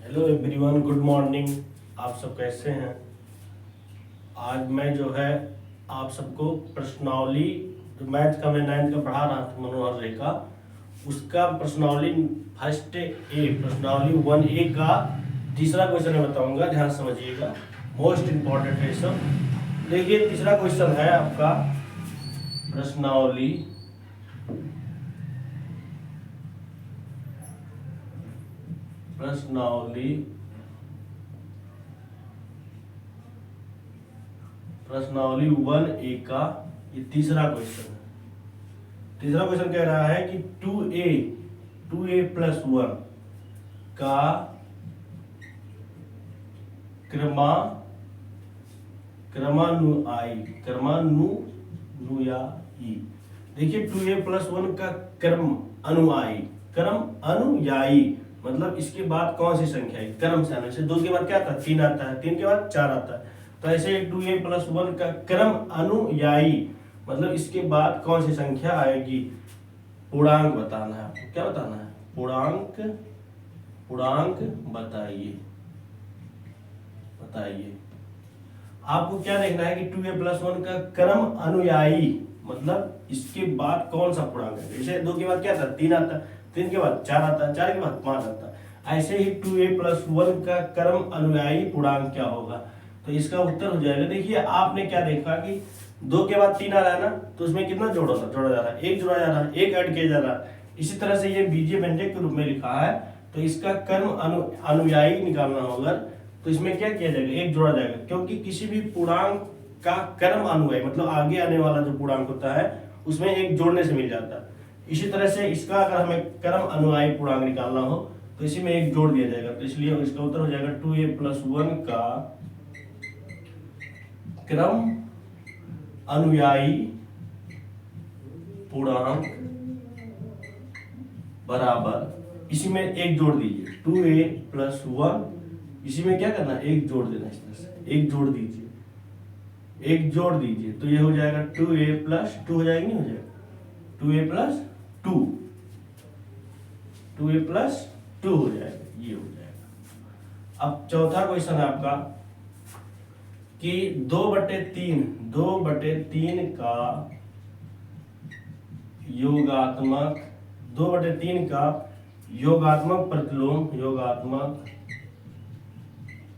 Hello everyone, good morning. आप सब कैसे हैं? आज मैं जो है आप सबको प्रश्नावली, जो मैथ का मैं 9th का पढ़ा रहा था मनोहर रे का, उसका प्रश्नावली फर्स्ट ए प्रश्नावली 1A का तीसरा क्वेश्चन मैं बताऊंगा। ध्यान समझिएगा, मोस्ट इम्पॉर्टेंट है सब। देखिए तीसरा क्वेश्चन है आपका प्रश्नावली प्रश्नावली 1A का ये तीसरा क्वेश्चन है। तीसरा क्वेश्चन कह रहा है कि 2A प्लस 1 का क्रमानुयायी। देखिए 2A प्लस 1 का क्रम अनुयायी मतलब इसके बाद कौन सी संख्या है? क्रम से आने से 2 के बाद क्या आता है? 3 आता है, 3 के बाद 4 आता है। तो ऐसे 2A प्लस 1 का क्रम अनुयायी मतलब इसके बाद कौन सी संख्या आएगी? पूर्णांक बताना है आपको। क्या बताना है? पूर्णांक बताइए। आपको क्या देखना है कि 2A प्लस 1 का क्रम अनुयायी मतलब इसके बाद कौन सा पूर्णांक है? जैसे 2 के बाद क्या आता है? 3 आता है, 3 के बाद 4 आता है, 4 के बाद 5 आता है। ऐसे ही 2A प्लस 1 का क्रम अनुयायी पूर्णांक क्या होगा? तो इसका उत्तर हो जाएगा। देखिए आपने क्या देखा कि 2 के बाद 3 आ रहा है ना, तो उसमें कितना जोड़ा जा रहा है? 1 जोड़ा जा रहा है, 1 ऐड किया जा रहा है। इसी तरह से ये बीजीय व्यंजक के रूप में लिखा है, तो इसका क्रम अनुयायी निकालना होगा तो इसमें क्या किया जाएगा? 1 जोड़ा जाएगा, क्योंकि किसी भी पूर्णांक का क्रम अनुयायी मतलब आगे आने वाला जो पूर्णांक होता है उसमें 1 जोड़ने से मिल जाता है। इसी तरह से इसका अगर हमें क्रम अनुयायी पूर्णांक निकालना हो तो इसी में 1 जोड़ दिया जाएगा। तो इसलिए इसका उत्तर हो जाएगा 2A प्लस 1 का क्रम अनुयायी पूर्णांक बराबर, इसी में 1 जोड़ दीजिए। 2A प्लस 1, इसी में क्या करना है? 1 जोड़ देना। इस तरह से 1 जोड़ दीजिए, 1 जोड़ दीजिए तो ये हो जाएगा 2A प्लस 2 हो जाएगा, नहीं हो जाएगा? 2A प्लस 2 हो जाएगा, ये हो जाएगा। अब चौथा क्वेश्चन है आपका कि 2/3 का योगात्मक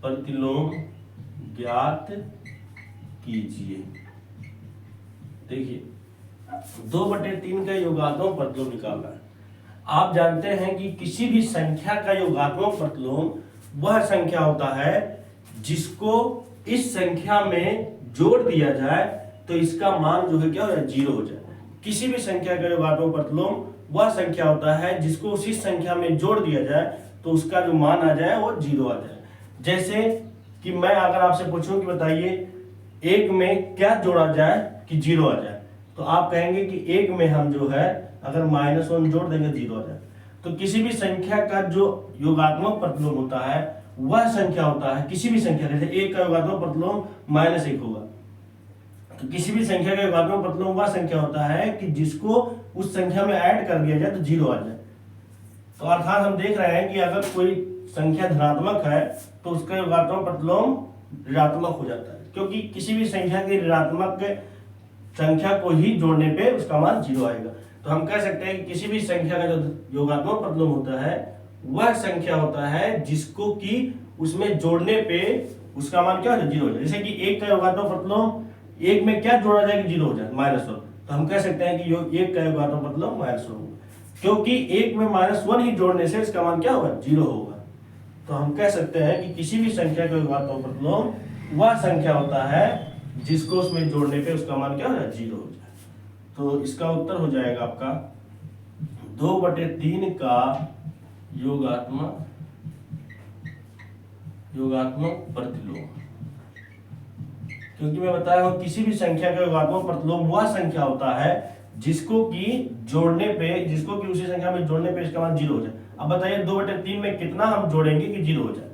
प्रतिलोम ज्ञात कीजिए। देखिए 2/3 का योगात्मक प्रतिलोम निकालना है। आप जानते हैं कि किसी भी संख्या का योगात्मक प्रतिलोम वह संख्या होता है जिसको इस संख्या में जोड़ दिया जाए तो इसका मान जो है क्या हो जाए? 0 हो जाए। किसी भी संख्या का योगात्मक प्रतिलोम वह संख्या होता है जिसको उसी संख्या में जोड़ दिया जाए तो उसका जो मान आ जाए वो 0 आ जाए। जैसे कि मैं अगर आपसे पूछूं कि बताइए 1 में क्या जोड़ा जाए कि 0 आ जाए, तो आप कहेंगे कि 1 में हम जो है अगर -1 जोड़ देंगे 0 आ जाए। तो किसी भी संख्या का जो योगात्मक प्रतिलोम होता है वह संख्या होता है, किसी भी संख्या, जैसे 1 का योगात्मक प्रतिलोम -1 होगा, तो किसी भी संख्या का योगात्मक प्रतिलोम वह संख्या होता है कि जिसको उस संख्या में ऐड कर दिया जाए तो 0 आ जाए। तो अर्थात हम देख रहे हैं कि अगर कोई संख्या धनात्मक है तो उसका योगात्मक प्रतिलोम ऋणात्मक हो जाता है, क्योंकि किसी भी संख्या की ऋणात्मक संख्या को ही जोड़ने पे उसका मान 0 आएगा। तो हम कह सकते हैं कि किसी भी संख्या का जो योगात्मक प्रतिलोम होता है वह संख्या होता है जिसको कि उसमें जोड़ने पे उसका मान क्या हो जाए? 0 हो जाए। जैसे कि 1 का योगात्मक प्रतिलोम 1 में क्या जोड़ा जाए कि 0 हो जाए? -1। तो हम कह सकते हैं कि 1 का योगात्मक प्रतिलोम -1 होगा, क्योंकि 1 में -1 ही जोड़ने से इसका मान क्या होगा? 0 होगा। तो हम कह सकते हैं कि किसी भी संख्या का योगात्मक प्रतिलोम वह संख्या होता है जिसको उसमें जोड़ने पे उसका मान क्या हो जाए? 0 हो जाए। तो इसका उत्तर हो जाएगा आपका 2/3 का योगात्मक प्रतिलोम, क्योंकि मैं बताया हूं किसी भी संख्या का योगात्मक प्रतिलोम वह संख्या होता है जिसको कि उसी संख्या में जोड़ने पे इसका मान 0 हो जाए। अब बताइए 2/3 में कितना हम जोड़ेंगे कि 0 हो जाए?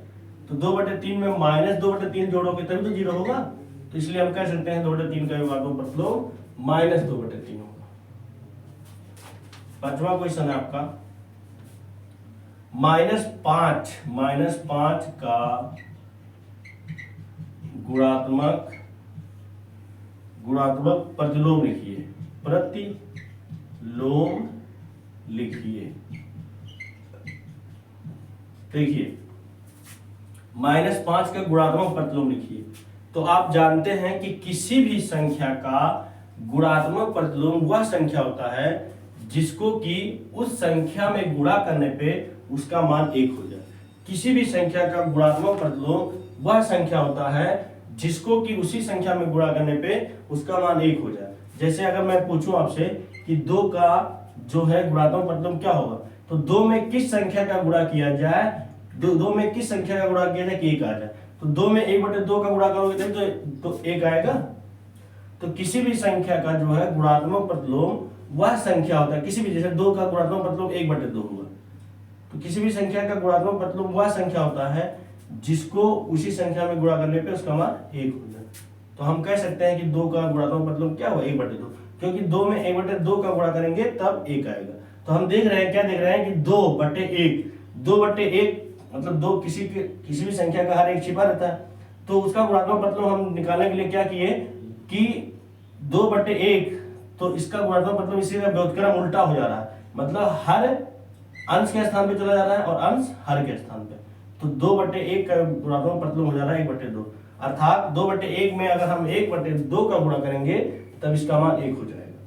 तो 2/3 में -2/3 जोड़ोगे तभी तो 0 होगा। तो इसलिए हम कह सकते हैं 2/3 का योगात्मक प्रतिलोम -2/3 होगा। पांचवा क्वेश्चन है आपका -5 का गुणात्मक प्रतिलोम लिखिए, प्रतिलोम लिखिए। देखिए -5 का गुणात्मक प्रतिलोम लिखिए। तो आप जानते हैं कि किसी भी संख्या का गुणात्मक प्रतिलोम वह संख्या होता है जिसको कि उस संख्या में गुणा करने पे उसका मान 1 हो जाए। किसी भी संख्या का गुणात्मक प्रतिलोम वह संख्या होता है जिसको कि उसी संख्या में गुणा करने पे उसका मान 1 हो जाए। जैसे अगर मैं पूछूं आपसे कि 2 का जो है गुणात्मक प्रतिलोम क्या होगा, तो 2 में किस संख्या का गुणा किया जाए, 2 में किस संख्या का गुणा किया जाए कि 1 आ जाए। तो 2 में 1/2 का गुणा करोगे तो 1 आएगा। तो किसी भी संख्या का जो है गुणात्मक प्रतिलोम वह संख्या होता है, किसी भी, जैसे 2 का गुणात्मक प्रतिलोम 1/2 हुआ, तो किसी भी संख्या का गुणात्मक प्रतिलोम वह संख्या होता है जिसको उसी संख्या में गुणा करने पे उसका मान 1 हो जाए। तो हम कह सकते हैं कि 2 का गुणात्मक प्रतिलोम क्या हुआ, 1/2, क्योंकि 2 में 1/2 का गुणा करेंगे तब 1 आएगा। तो हम देख रहे हैं, क्या देख रहे हैं कि 2/1 मतलब 2 किसी भी संख्या का हर एक छिपा रहता है। तो उसका गुणात्मक प्रतिलोम हम निकालने के लिए क्या किए कि 2/1, तो इसका गुणात्मक प्रतिलोम, इसी का व्युत्क्रम उल्टा हो जा रहा है, मतलब हर अंश के स्थान पे चला जा रहा है और अंश हर के स्थान पे। तो 2/1 का गुणात्मक प्रतिलोम हो जा रहा है 1/2, अर्थात 2/1 में अगर हम 1/2 का गुणा करेंगे तब इसका मान 1 हो जाएगा।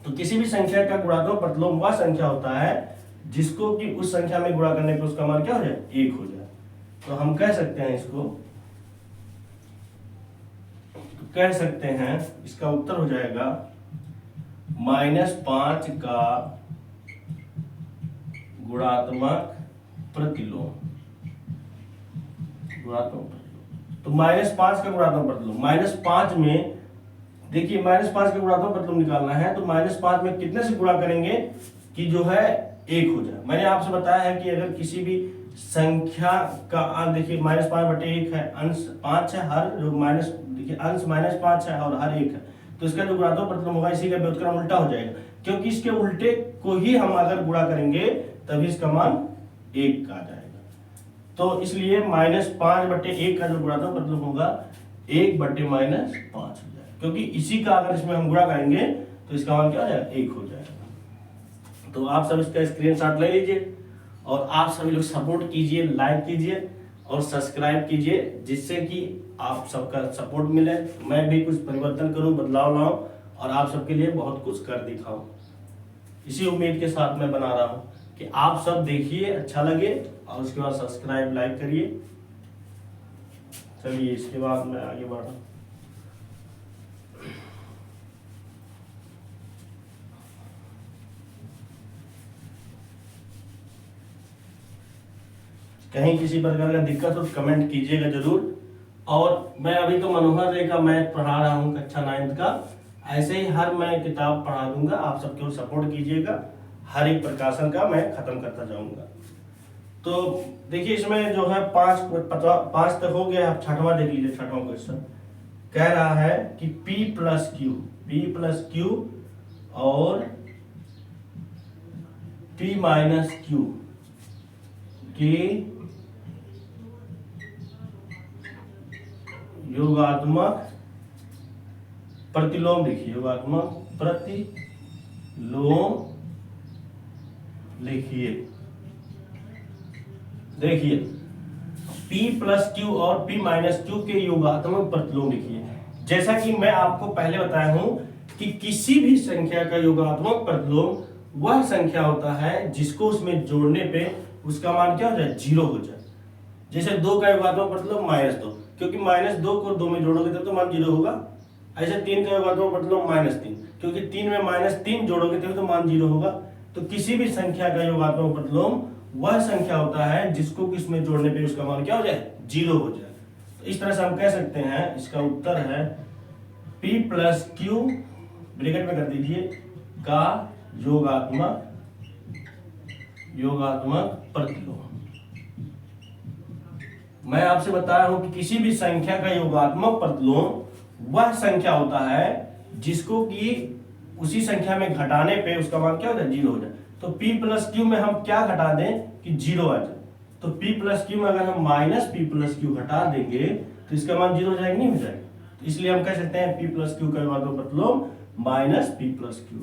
तो किसी भी संख्या का गुणात्मक प्रतिलोम वह संख्या होता है जिसको कि उस संख्या में गुणा करने पे उसका मान क्या हो जाए, 1 हो जाए। तो हम कह सकते हैं इसको, तो कह सकते हैं इसका उत्तर हो जाएगा -5 का गुणात्मक प्रतिलोम। तो -5 का गुणात्मक प्रतिलोम, -5 में देखिए -5 का गुणात्मक प्रतिलोम निकालना है तो -5 में कितने से गुणा करेंगे कि जो है 1 हो जाए। मैंने आपसे बताया है कि अगर किसी भी संख्या का देखिए -5/1 है, अंश 5 है, हर जो माइनस देखिए अंश -5 है और हर 1 है, तो इसका जो गुणात्मक प्रतिलोम होगा इसी का व्युत्क्रम उल्टा हो जाएगा, क्योंकि इसके उल्टे को ही हम अगर गुणा करेंगे तभी इसका मान 1 आ जाएगा। तो इसलिए -5/1 का जो गुणात्मक प्रतिलोम होगा 1/-5 हो जाएगा, क्योंकि इसी का अगर इसमें हम गुणा करेंगे तो इसका मान क्या हो जाएगा, 1 हो जाएगा। तो आप सब इसका स्क्रीनशॉट ले लीजिए और आप सभी लोग सपोर्ट कीजिए, लाइक कीजिए और सब्सक्राइब कीजिए, जिससे कि आप सबका सपोर्ट मिले, मैं भी कुछ परिवर्तन करूं, बदलाव लाऊं और आप सबके लिए बहुत कुछ कर दिखाऊं। इसी उम्मीद के साथ मैं बना रहा हूं कि आप सब देखिए, अच्छा लगे और उसके बाद सब्सक्राइब लाइक करिए। चलिए इसके बाद मैं आगे बढ़ा। कहीं किसी प्रकार का दिक्कत हो तो कमेंट कीजिएगा जरूर। और मैं अभी तो मनोहर रे का मैथ पढ़ा रहा हूँ कक्षा 9 का, ऐसे ही हर मैं किताब पढ़ा दूंगा, आप सबके ओर सपोर्ट कीजिएगा। हर एक प्रकाशन का मैं खत्म करता जाऊंगा। तो देखिए इसमें जो है 5 तक हो गया। आप छठवां देख लीजिए, छठवां क्वेश्चन कह रहा है कि P+Q और P-Q के योगात्मक प्रतिलोम लिखिए, योगात्मक प्रतिलोम लिखिए। देखिए P+Q और P-Q के योगात्मक प्रतिलोम लिखिए। जैसा कि मैं आपको पहले बताया हूं कि किसी भी संख्या का योगात्मक प्रतिलोम वह संख्या होता है जिसको उसमें जोड़ने पे उसका मान क्या हो जाए, 0 हो जाए। जैसे 2 का योगात्मक प्रतिलोम -2, क्योंकि -2 को 2 में जोड़ोगे तब तो मान 0 होगा। ऐसे 3 का योगात्मक प्रतिलोम -3, क्योंकि 3 में -3 जोड़ोगे तब तो मान 0 होगा। तो किसी भी संख्या का योगात्मक प्रतिलोम वह संख्या होता है जिसको किसमें जोड़ने पे उसका मान क्या हो जाए, 0 हो जाए। तो इस तरह से हम कह सकते हैं इसका उत्तर है P+Q ब्रैकेट में कर दीजिए का योगात्मक प्रतिलोम। मैं आपसे बताया हूं कि किसी भी संख्या का योगात्मक प्रतिलोम वह संख्या होता है जिसको कि उसी संख्या में घटाने पे उसका मान क्या हो जाए, 0 हो जाए। तो p प्लस क्यू में हम क्या घटा दें कि 0 आ जाए। तो p प्लस क्यू में अगर हम माइनस p प्लस क्यू घटा देंगे तो इसका मान 0 हो जाएगा, नहीं हो जाएगा। तो इसलिए हम कह सकते हैं p प्लस क्यू का योगात्मक प्रतिलोम माइनस p प्लस क्यू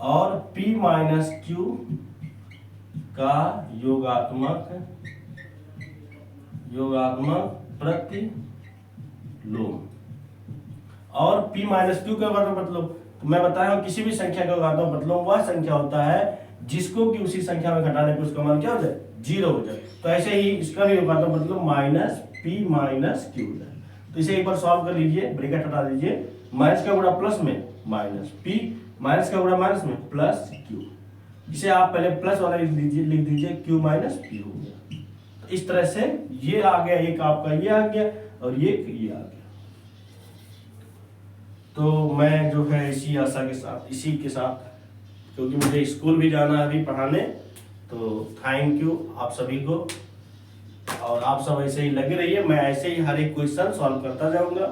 और p माइनस क्यू का योगात्मक प्रतिलोम और p माइनस क्यू का योगात्मक प्रतिलोम। तो मैं बताया हूं किसी भी संख्या का योगात्मक प्रतिलोम वह संख्या होता है जिसको कि उसी संख्या में घटाने पर उसका मान क्या हो जाए, 0 हो जाए। तो ऐसे ही इसका भी योगात्मक प्रतिलोम माइनस p माइनस क्यू हो जाए। तो इसे एक बार सॉल्व कर लीजिए, ब्रैकेट हटा दीजिए, माइनस का गुणा प्लस में माइनस p, माइनस का गुणा माइनस में प्लस q। इसे आप पहले प्लस वाला लिख दीजिए q माइनस p हो गया। तो इस तरह से ये आ गया, एक आपका ये आ गया और ये आ गया। तो मैं जो है इसी आशा के साथ, इसी के साथ, क्योंकि मुझे स्कूल भी जाना है अभी पढ़ाने, तो थैंक यू आप सभी को। और आप सब ऐसे ही लगे रहिए, मैं ऐसे ही हर एक क्वेश्चन सॉल्व करता जाऊंगा।